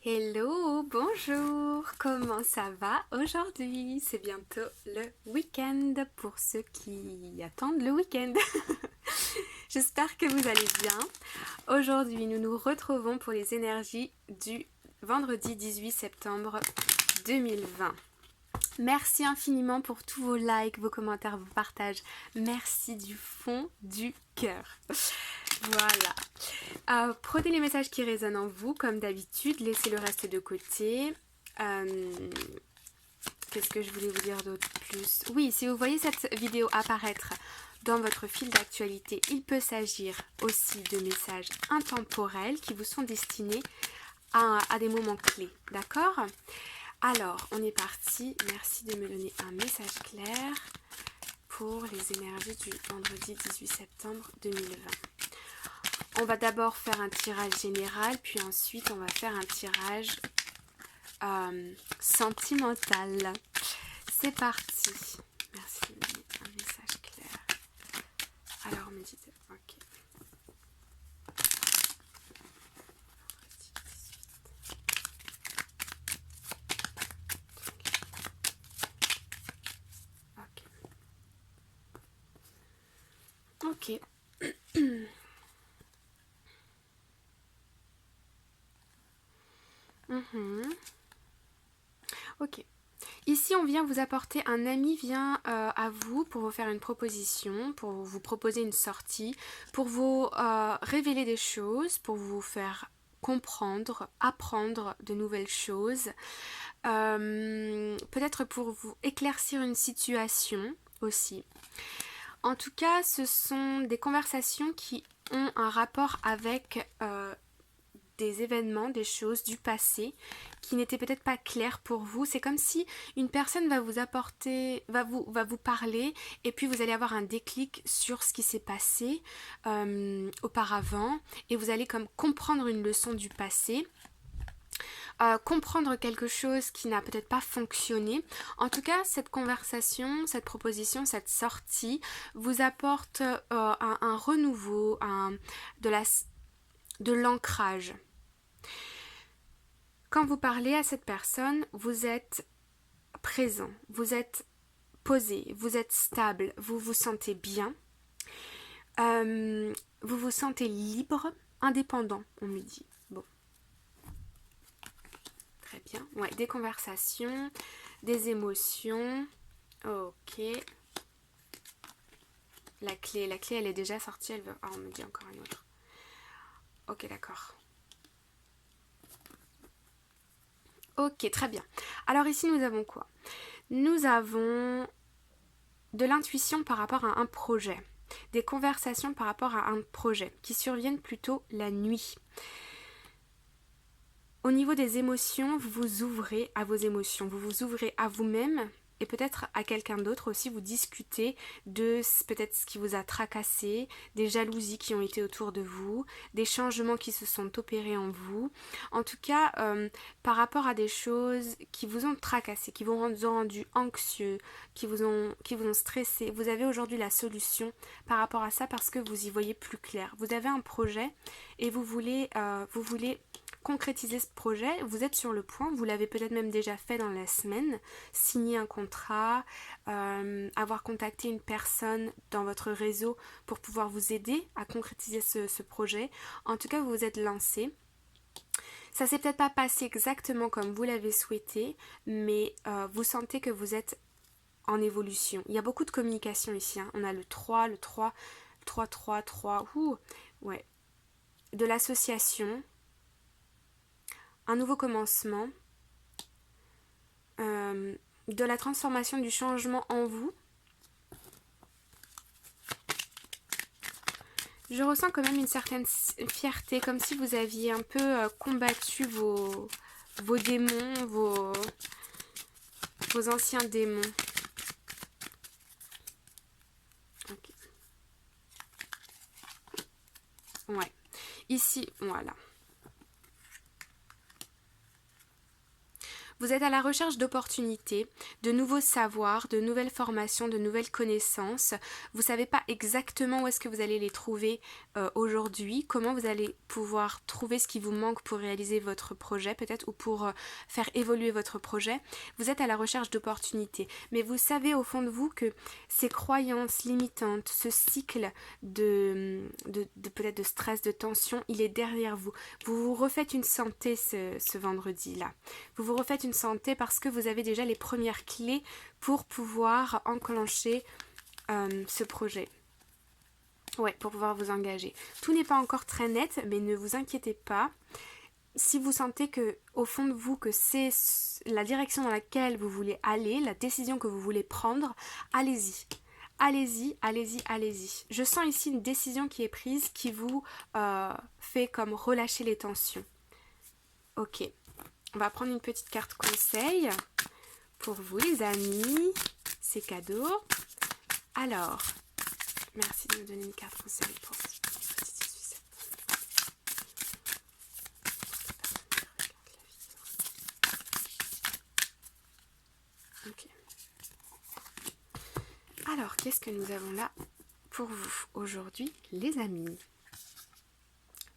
Hello, bonjour, comment ça va aujourd'hui? C'est bientôt le week-end pour ceux qui attendent le week-end. J'espère que vous allez bien. Aujourd'hui, nous nous retrouvons pour les énergies du vendredi 18 septembre 2020. Merci infiniment pour tous vos likes, vos commentaires, vos partages. Merci du fond du cœur. Voilà. Prenez les messages qui résonnent en vous, comme d'habitude. Laissez le reste de côté. Qu'est-ce que je voulais vous dire d'autre plus? Oui, si vous voyez cette vidéo apparaître dans votre fil d'actualité, il peut s'agir aussi de messages intemporels qui vous sont destinés à des moments clés. D'accord? Alors, on est parti. Merci de me donner un message clair pour les énergies du vendredi 18 septembre 2020. On va d'abord faire un tirage général, puis ensuite on va faire un tirage sentimental. C'est parti. Merci de me donner un message clair. Alors, me dites, ok. Ok. Ok. Ici, on vient vous apporter, un ami vient à vous pour vous faire une proposition, pour vous proposer une sortie, pour vous révéler des choses, pour vous faire comprendre, apprendre de nouvelles choses, peut-être pour vous éclaircir une situation aussi. En tout cas, ce sont des conversations qui ont un rapport avec des événements, des choses du passé qui n'étaient peut-être pas claires pour vous. C'est comme si une personne va vous apporter, va vous parler, et puis vous allez avoir un déclic sur ce qui s'est passé auparavant, et vous allez comme comprendre une leçon du passé. Comprendre quelque chose qui n'a peut-être pas fonctionné. En tout cas, cette conversation, cette proposition, cette sortie vous apporte un renouveau, de l'ancrage. Quand vous parlez à cette personne, vous êtes présent, vous êtes posé, vous êtes stable, vous vous sentez bien, vous vous sentez libre, indépendant, on me dit. Bon. Très bien. Ouais, des conversations, des émotions. Ok. La clé, elle est déjà sortie, elle veut... Ah, on me dit encore une autre. Ok, d'accord. Ok, très bien. Alors ici, nous avons quoi? Nous avons de l'intuition par rapport à un projet, des conversations par rapport à un projet qui surviennent plutôt la nuit. Au niveau des émotions, vous vous ouvrez à vos émotions, vous vous ouvrez à vous-même et peut-être à quelqu'un d'autre aussi. Vous discutez de peut-être ce qui vous a tracassé, des jalousies qui ont été autour de vous, des changements qui se sont opérés en vous. En tout cas, par rapport à des choses qui vous ont tracassé, qui vous ont rendu anxieux, qui vous ont stressé, vous avez aujourd'hui la solution par rapport à ça parce que vous y voyez plus clair. Vous avez un projet et vous voulez concrétiser ce projet, vous êtes sur le point, vous l'avez peut-être même déjà fait dans la semaine, signer un contrat, avoir contacté une personne dans votre réseau pour pouvoir vous aider à concrétiser ce projet. En tout cas, vous vous êtes lancé. Ça s'est peut-être pas passé exactement comme vous l'avez souhaité, mais vous sentez que vous êtes en évolution. Il y a beaucoup de communication ici, hein. On a le 3, le 3, 3, 3, 3, ouais. De l'association, un nouveau commencement, de la transformation, du changement en vous. Je ressens quand même une certaine fierté, comme si vous aviez un peu combattu vos démons, vos anciens démons. Okay. Ouais. Ici, voilà. Vous êtes à la recherche d'opportunités, de nouveaux savoirs, de nouvelles formations, de nouvelles connaissances. Vous ne savez pas exactement où est-ce que vous allez les trouver aujourd'hui, comment vous allez pouvoir trouver ce qui vous manque pour réaliser votre projet peut-être ou pour faire évoluer votre projet. Vous êtes à la recherche d'opportunités, mais vous savez au fond de vous que ces croyances limitantes, ce cycle de peut-être de stress, de tension, il est derrière vous. Vous vous refaites une santé ce vendredi-là. Vous vous refaites une santé parce que vous avez déjà les premières clés pour pouvoir enclencher ce projet. Ouais, pour pouvoir vous engager. Tout n'est pas encore très net, mais ne vous inquiétez pas. Si vous sentez que, au fond de vous, que c'est la direction dans laquelle vous voulez aller, la décision que vous voulez prendre, allez-y. Allez-y, allez-y, allez-y. Je sens ici une décision qui est prise qui vous fait comme relâcher les tensions. Ok. On va prendre une petite carte conseil pour vous les amis. C'est cadeau. Alors, merci de me donner une carte conseil pour ok. Alors, qu'est-ce que nous avons là pour vous aujourd'hui, les amis?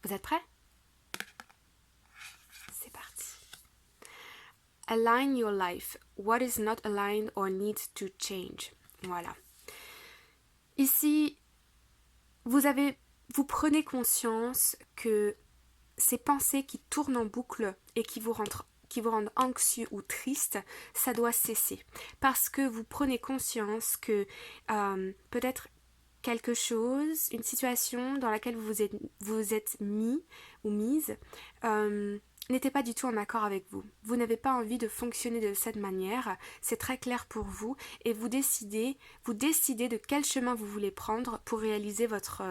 Vous êtes prêts? C'est parti. Align your life. What is not aligned or needs to change. Voilà. Ici, vous prenez conscience que ces pensées qui tournent en boucle et qui vous rendent anxieux ou triste, ça doit cesser. Parce que vous prenez conscience que peut-être quelque chose, une situation dans laquelle vous êtes mis ou mise, n'était pas du tout en accord avec vous. Vous n'avez pas envie de fonctionner de cette manière, c'est très clair pour vous et vous décidez de quel chemin vous voulez prendre pour réaliser votre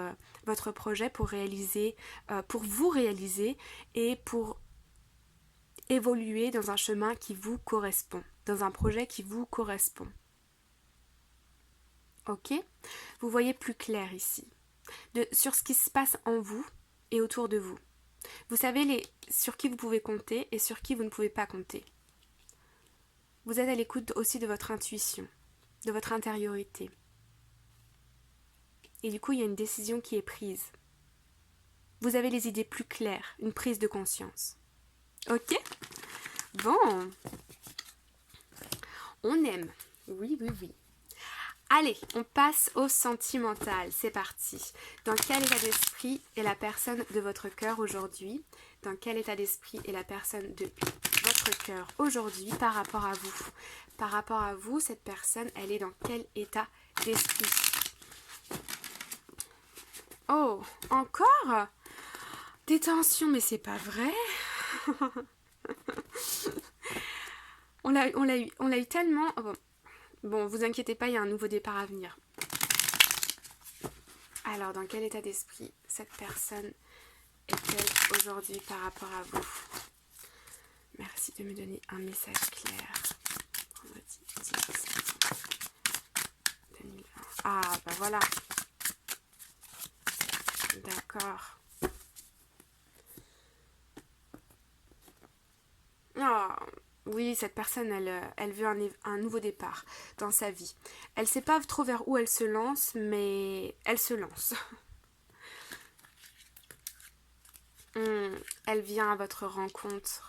projet, pour vous réaliser et pour évoluer dans un chemin qui vous correspond, dans un projet qui vous correspond. Ok ? Vous voyez plus clair ici, sur ce qui se passe en vous et autour de vous. Vous savez sur qui vous pouvez compter et sur qui vous ne pouvez pas compter. Vous êtes à l'écoute aussi de votre intuition, de votre intériorité. Et du coup, il y a une décision qui est prise. Vous avez les idées plus claires, une prise de conscience. Ok ? Bon. On aime. Oui, oui, oui. Allez, on passe au sentimental, c'est parti. Dans quel état d'esprit est la personne de votre cœur aujourd'hui? Dans quel état d'esprit est la personne de votre cœur aujourd'hui par rapport à vous? Par rapport à vous, cette personne, elle est dans quel état d'esprit? Oh, encore? Des tensions, mais c'est pas vrai. on l'a eu tellement... Oh, bon, vous inquiétez pas, il y a un nouveau départ à venir. Alors, dans quel état d'esprit cette personne est-elle aujourd'hui par rapport à vous? Merci de me donner un message clair. Vendredi 10 2020. Ah, bah voilà. D'accord. Oh, oui, cette personne, elle veut un nouveau départ dans sa vie. Elle ne sait pas trop vers où elle se lance, mais elle se lance. Elle vient à votre rencontre.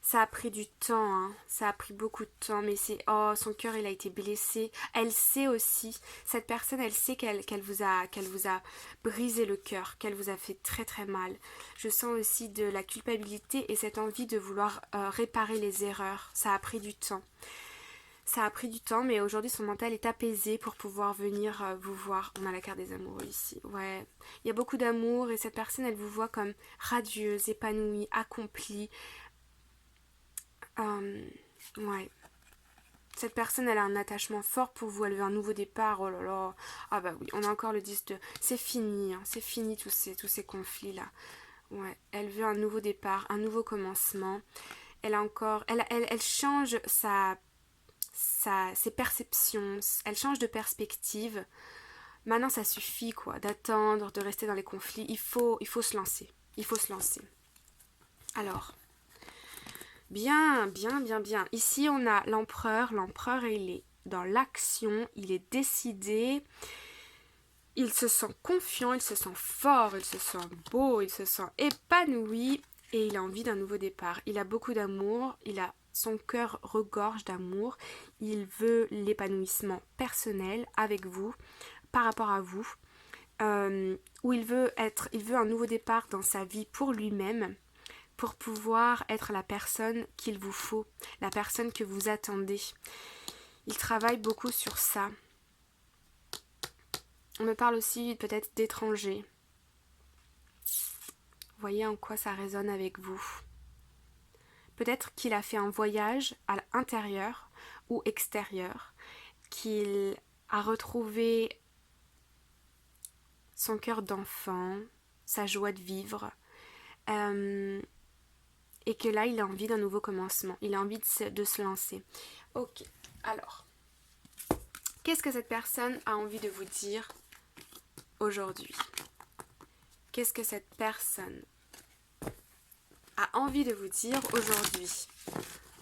Ça a pris du temps, hein. Ça a pris beaucoup de temps, mais son cœur, il a été blessé. Elle sait aussi, cette personne, elle sait qu'elle vous a brisé le cœur, qu'elle vous a fait très très mal. Je sens aussi de la culpabilité et cette envie de vouloir réparer les erreurs. Ça a pris du temps. Ça a pris du temps, mais aujourd'hui son mental est apaisé pour pouvoir venir vous voir. On a la carte des amoureux ici. Ouais, il y a beaucoup d'amour et cette personne, elle vous voit comme radieuse, épanouie, accomplie. Ouais. Cette personne, elle a un attachement fort pour vous, elle veut un nouveau départ, oh là là. Ah bah oui, on a encore le 10 de... C'est fini, hein. C'est fini tous ces conflits-là. Ouais, elle veut un nouveau départ, un nouveau commencement. Elle change ses perceptions, elle change de perspective. Maintenant, ça suffit, quoi, d'attendre, de rester dans les conflits. Il faut se lancer. Il faut se lancer. Alors... Bien, bien, bien, bien. Ici, on a l'empereur. L'empereur, il est dans l'action, il est décidé, il se sent confiant, il se sent fort, il se sent beau, il se sent épanoui et il a envie d'un nouveau départ. Il a beaucoup d'amour, son cœur regorge d'amour, il veut l'épanouissement personnel avec vous, par rapport à vous, où il veut un nouveau départ dans sa vie pour lui-même, pour pouvoir être la personne qu'il vous faut, la personne que vous attendez. Il travaille beaucoup sur ça. On me parle aussi peut-être d'étrangers. Voyez en quoi ça résonne avec vous. Peut-être qu'il a fait un voyage à l'intérieur ou extérieur, qu'il a retrouvé son cœur d'enfant, sa joie de vivre, et que là, il a envie d'un nouveau commencement. Il a envie de se lancer. Ok, alors, qu'est-ce que cette personne a envie de vous dire aujourd'hui? Qu'est-ce que cette personne a envie de vous dire aujourd'hui?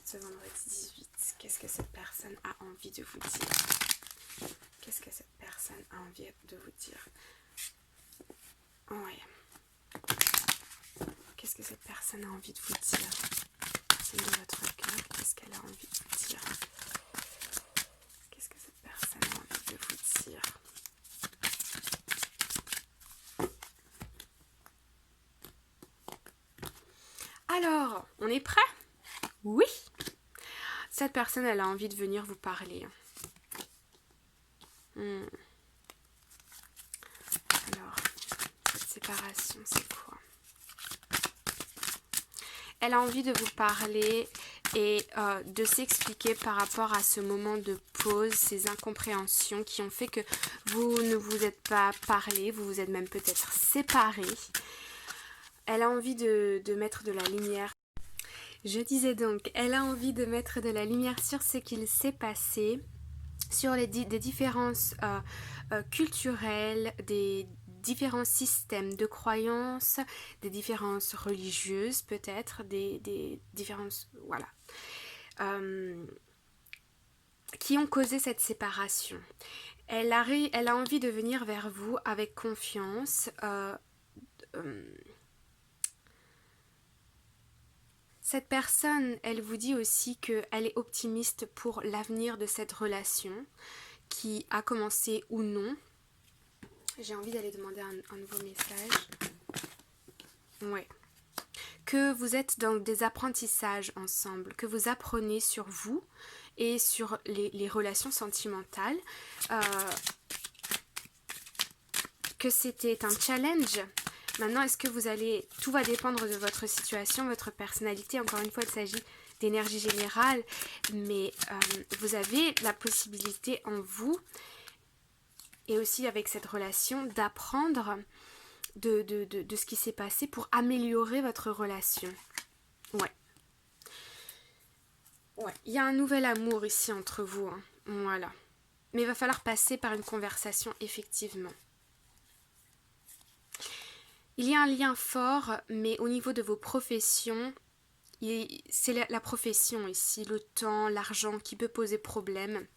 Ce vendredi 18, qu'est-ce que cette personne a envie de vous dire? Qu'est-ce que cette personne a envie de vous dire? Ouais. Qu'est-ce que cette personne a envie de vous dire? C'est de votre cœur, qu'est-ce qu'elle a envie de vous dire? Qu'est-ce que cette personne a envie de vous dire? Alors, on est prêt? Oui. Cette personne, elle a envie de venir vous parler. Alors, cette séparation, c'est quoi? Elle a envie de vous parler et de s'expliquer par rapport à ce moment de pause, ces incompréhensions qui ont fait que vous ne vous êtes pas parlé, vous vous êtes même peut-être séparés. Elle a envie de mettre de la lumière. Je disais donc, elle a envie de mettre de la lumière sur ce qu'il s'est passé, sur des différences culturelles, des différents systèmes de croyances, des différences religieuses peut-être, des différences, voilà, qui ont causé cette séparation. Elle a envie de venir vers vous avec confiance. Cette personne, elle vous dit aussi qu'elle est optimiste pour l'avenir de cette relation, qui a commencé ou non. J'ai envie d'aller demander un nouveau message. Ouais. Que vous êtes dans des apprentissages ensemble, que vous apprenez sur vous et sur les relations sentimentales. Que c'était un challenge. Maintenant, est-ce que tout va dépendre de votre situation, votre personnalité. Encore une fois, il s'agit d'énergie générale, mais vous avez la possibilité en vous, et aussi avec cette relation, d'apprendre de ce qui s'est passé pour améliorer votre relation. Ouais. Ouais, il y a un nouvel amour ici entre vous, hein. Voilà. Mais il va falloir passer par une conversation, effectivement. Il y a un lien fort, mais au niveau de vos professions, c'est la profession ici, le temps, l'argent qui peut poser problème,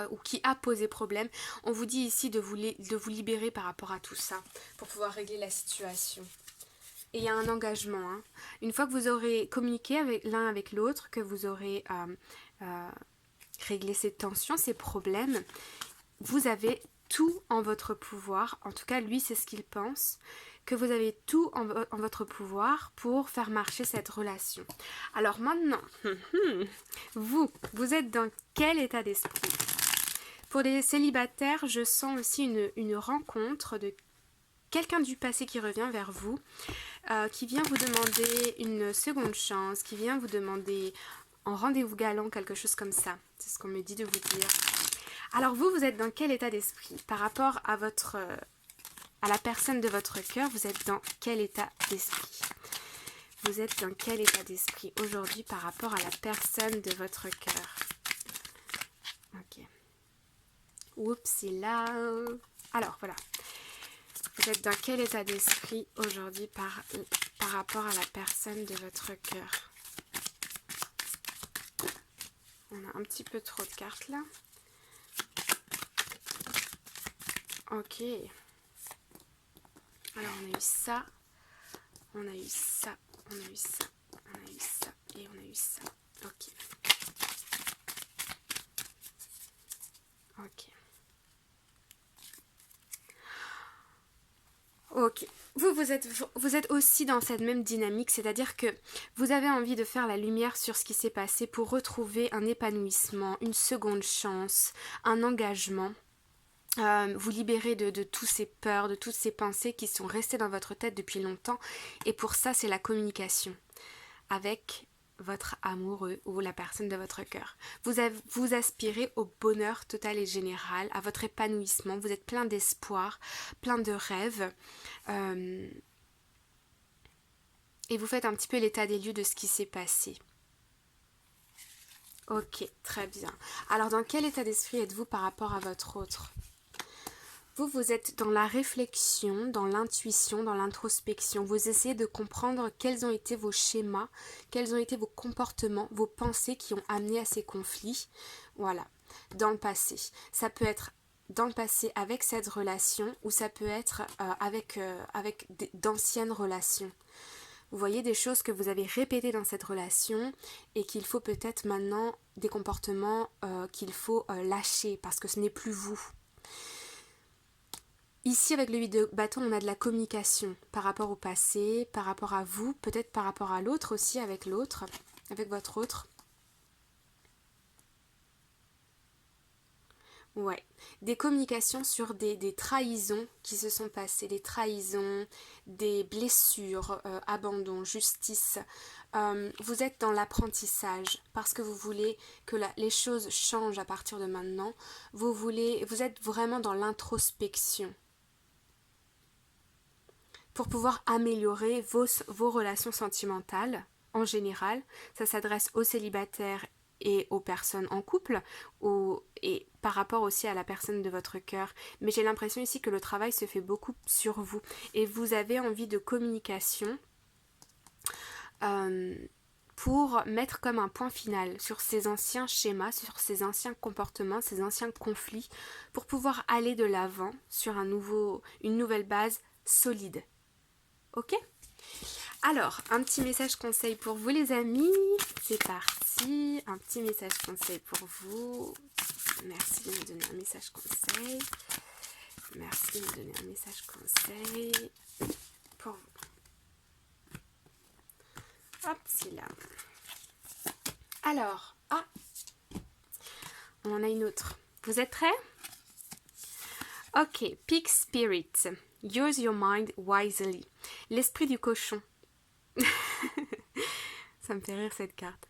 ou qui a posé problème. On vous dit ici de vous libérer par rapport à tout ça, pour pouvoir régler la situation. Et il y a un engagement, hein. Une fois que vous aurez communiqué l'un avec l'autre, que vous aurez réglé ces tensions, ces problèmes, vous avez tout en votre pouvoir, en tout cas lui c'est ce qu'il pense, que vous avez tout en votre pouvoir pour faire marcher cette relation. Alors maintenant, vous êtes dans quel état d'esprit? Pour les célibataires, je sens aussi une rencontre de quelqu'un du passé qui revient vers vous, qui vient vous demander une seconde chance, qui vient vous demander en rendez-vous galant, quelque chose comme ça. C'est ce qu'on me dit de vous dire. Alors vous êtes dans quel état d'esprit? Par rapport à la personne de votre cœur, vous êtes dans quel état d'esprit? Vous êtes dans quel état d'esprit aujourd'hui par rapport à la personne de votre cœur? Ok. Oups, c'est là. Alors voilà. Vous êtes dans quel état d'esprit aujourd'hui par rapport à la personne de votre cœur? On a un petit peu trop de cartes là. Ok. Alors on a eu ça. On a eu ça. On a eu ça. On a eu ça. Et on a eu ça. Ok. Ok. Ok. Vous êtes aussi dans cette même dynamique, c'est-à-dire que vous avez envie de faire la lumière sur ce qui s'est passé pour retrouver un épanouissement, une seconde chance, un engagement. Vous libérer de toutes ces peurs, de toutes ces pensées qui sont restées dans votre tête depuis longtemps. Et pour ça, c'est la communication avec votre amoureux ou la personne de votre cœur. Vous aspirez au bonheur total et général, à votre épanouissement. Vous êtes plein d'espoir, plein de rêves. Et vous faites un petit peu l'état des lieux de ce qui s'est passé. Ok, très bien. Alors, dans quel état d'esprit êtes-vous par rapport à votre autre ? Vous êtes dans la réflexion, dans l'intuition, dans l'introspection. Vous essayez de comprendre quels ont été vos schémas, quels ont été vos comportements, vos pensées qui ont amené à ces conflits. Voilà, dans le passé. Ça peut être dans le passé avec cette relation ou ça peut être avec d'anciennes relations. Vous voyez des choses que vous avez répétées dans cette relation et qu'il faut peut-être maintenant des comportements qu'il faut lâcher parce que ce n'est plus vous. Ici, avec le 8 de bâton, on a de la communication par rapport au passé, par rapport à vous, peut-être par rapport à l'autre aussi, avec l'autre, avec votre autre. Ouais, des communications sur des trahisons qui se sont passées, des trahisons, des blessures, abandon, justice. Vous êtes dans l'apprentissage parce que vous voulez que les choses changent à partir de maintenant. Vous êtes vraiment dans l'introspection. Pour pouvoir améliorer vos relations sentimentales en général. Ça s'adresse aux célibataires et aux personnes en couple et par rapport aussi à la personne de votre cœur. Mais j'ai l'impression ici que le travail se fait beaucoup sur vous et vous avez envie de communication pour mettre comme un point final sur ces anciens schémas, sur ces anciens comportements, ces anciens conflits, pour pouvoir aller de l'avant sur une nouvelle base solide. Ok ? Alors, un petit message conseil pour vous les amis. C'est parti. Un petit message conseil pour vous. Merci de me donner un message conseil. Merci de me donner un message conseil pour vous. Hop, c'est là. Alors, on en a une autre. Vous êtes prêts ? Ok, Pig Spirit. Use your mind wisely. L'esprit du cochon. Ça me fait rire cette carte.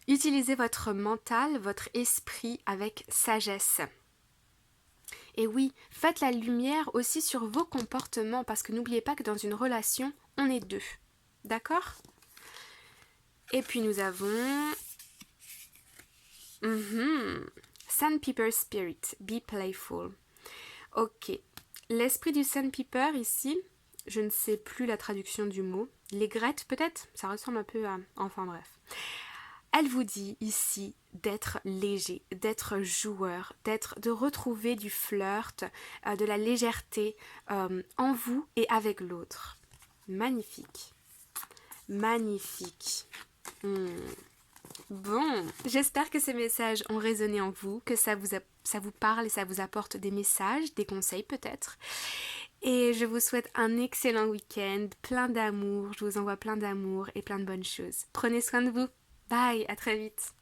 Utilisez votre mental, votre esprit avec sagesse. Et oui, faites la lumière aussi sur vos comportements parce que n'oubliez pas que dans une relation, on est deux. D'accord ? Et puis nous avons Sandpiper Spirit, be playful. Ok, l'esprit du Sandpiper ici, je ne sais plus la traduction du mot. L'aigrette peut-être, ça ressemble un peu à... Enfin bref. Elle vous dit ici d'être léger, d'être joueur, de retrouver du flirt, de la légèreté en vous et avec l'autre. Magnifique. Magnifique. Bon, j'espère que ces messages ont résonné en vous, que ça vous parle et ça vous apporte des messages, des conseils peut-être. Et je vous souhaite un excellent week-end, plein d'amour, je vous envoie plein d'amour et plein de bonnes choses. Prenez soin de vous. Bye, à très vite.